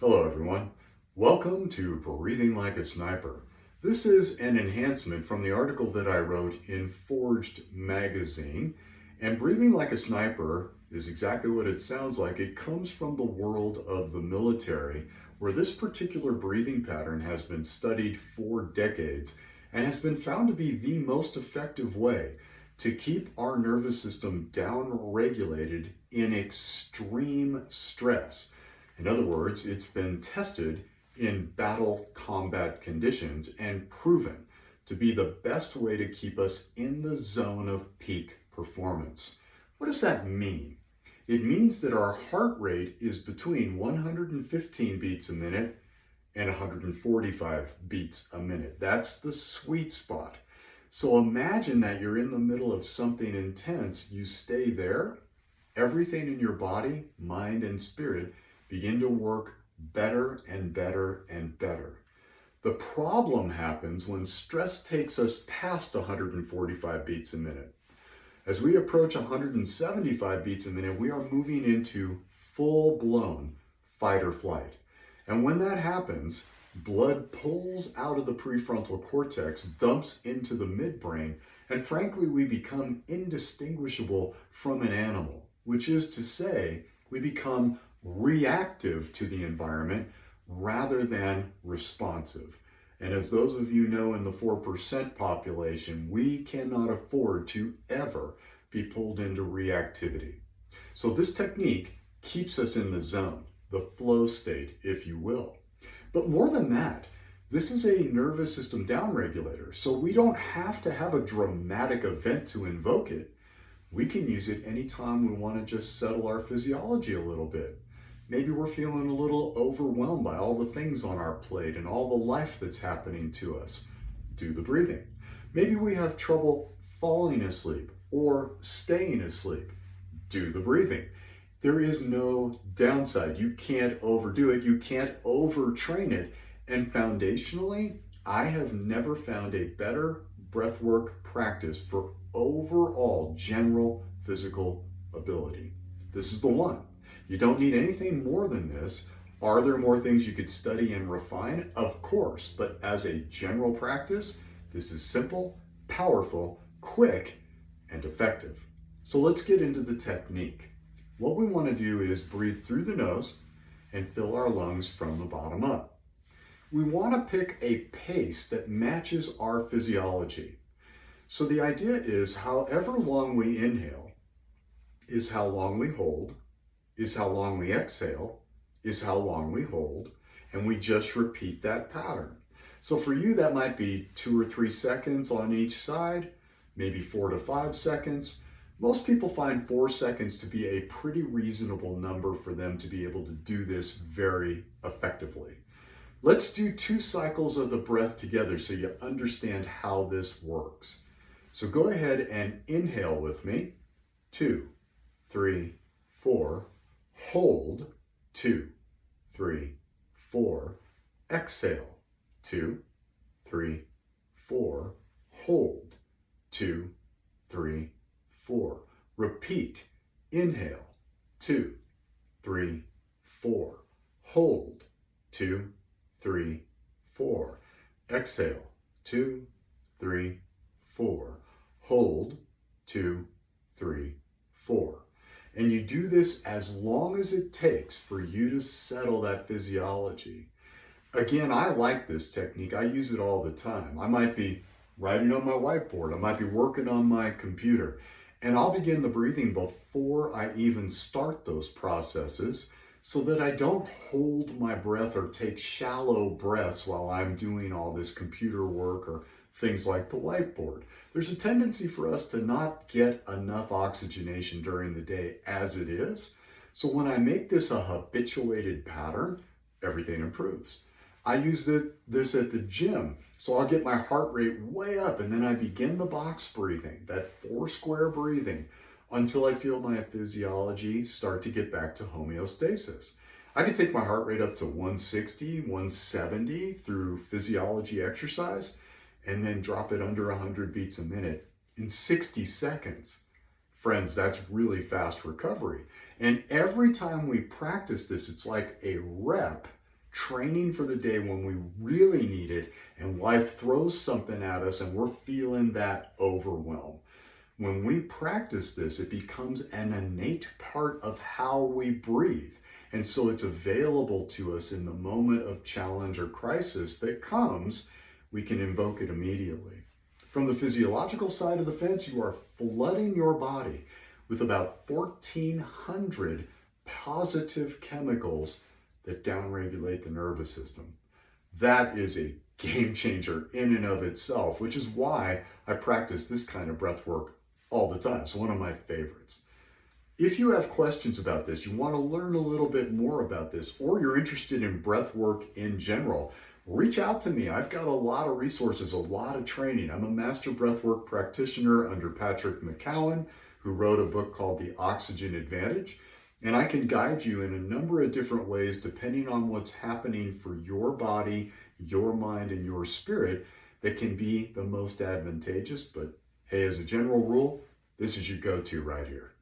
Hello everyone. Welcome to Breathing Like a Sniper. This is an enhancement from the article that I wrote in Forged magazine. And breathing like a sniper is exactly what it sounds like. It comes from the world of the military, where this particular breathing pattern has been studied for decades and has been found to be the most effective way to keep our nervous system down regulated in extreme stress. In other words, it's been tested in battle combat conditions and proven to be the best way to keep us in the zone of peak performance. What does that mean? It means that our heart rate is between 115 beats a minute and 145 beats a minute. That's the sweet spot. So imagine that you're in the middle of something intense, you stay there, everything in your body, mind, and spirit begin to work better and better and better. The problem happens when stress takes us past 145 beats a minute. As we approach 175 beats a minute, we are moving into full-blown fight or flight. And when that happens, blood pulls out of the prefrontal cortex, dumps into the midbrain, and frankly, we become indistinguishable from an animal, which is to say, we become reactive to the environment rather than responsive. And as those of you know in the 4% population, we cannot afford to ever be pulled into reactivity. So this technique keeps us in the zone, the flow state, if you will. But more than that, this is a nervous system downregulator, so we don't have to have a dramatic event to invoke it. We can use it anytime we want to just settle our physiology a little bit. Maybe we're feeling a little overwhelmed by all the things on our plate and all the life that's happening to us. Do the breathing. Maybe we have trouble falling asleep or staying asleep. Do the breathing. There is no downside. You can't overdo it. You can't overtrain it. And foundationally, I have never found a better breathwork practice for overall general physical ability. This is the one. You don't need anything more than this. Are there more things you could study and refine? Of course, but as a general practice, this is simple, powerful, quick, and effective. So let's get into the technique. What we want to do is breathe through the nose and fill our lungs from the bottom up. We want to pick a pace that matches our physiology. So the idea is however long we inhale is how long we hold, is how long we exhale, is how long we hold, and we just repeat that pattern. So for you, that might be 2 or 3 seconds on each side, maybe 4 to 5 seconds. Most people find 4 seconds to be a pretty reasonable number for them to be able to do this very effectively. Let's do 2 cycles of the breath together so you understand how this works. So go ahead and inhale with me. 2, 3, 4. Hold. 2, 3, 4. Exhale. 2, 3, 4. Hold. 2, 3, 4. Repeat. Inhale. 2, 3, 4. Hold. 2, 3, 4. Exhale. 2, 3, 4. Hold. 2, 3, 4. And you do this as long as it takes for you to settle that physiology. Again, I like this technique. I use it all the time. I might be writing on my whiteboard. I might be working on my computer. And I'll begin the breathing before I even start those processes so that I don't hold my breath or take shallow breaths while I'm doing all this computer work or things like the whiteboard. There's a tendency for us to not get enough oxygenation during the day as it is. So when I make this a habituated pattern, everything improves. I use this at the gym, so I'll get my heart rate way up and then I begin the box breathing, that 4 square breathing, until I feel my physiology start to get back to homeostasis. I can take my heart rate up to 160, 170 through physiology exercise, and then drop it under 100 beats a minute in 60 seconds. Friends, that's really fast recovery. And every time we practice this, it's like a rep training for the day when we really need it and life throws something at us and we're feeling that overwhelm. When we practice this, it becomes an innate part of how we breathe. And so it's available to us in the moment of challenge or crisis that comes, we can invoke it immediately. From the physiological side of the fence, you are flooding your body with about 1,400 positive chemicals that downregulate the nervous system. That is a game changer in and of itself, which is why I practice this kind of breath work all the time. It's one of my favorites. If you have questions about this, you want to learn a little bit more about this, or you're interested in breath work in general, reach out to me. I've got a lot of resources, a lot of training. I'm a master breathwork practitioner under Patrick McCowan, who wrote a book called The Oxygen Advantage. And I can guide you in a number of different ways depending on what's happening for your body, your mind, and your spirit that can be the most advantageous. But hey, as a general rule, this is your go-to right here.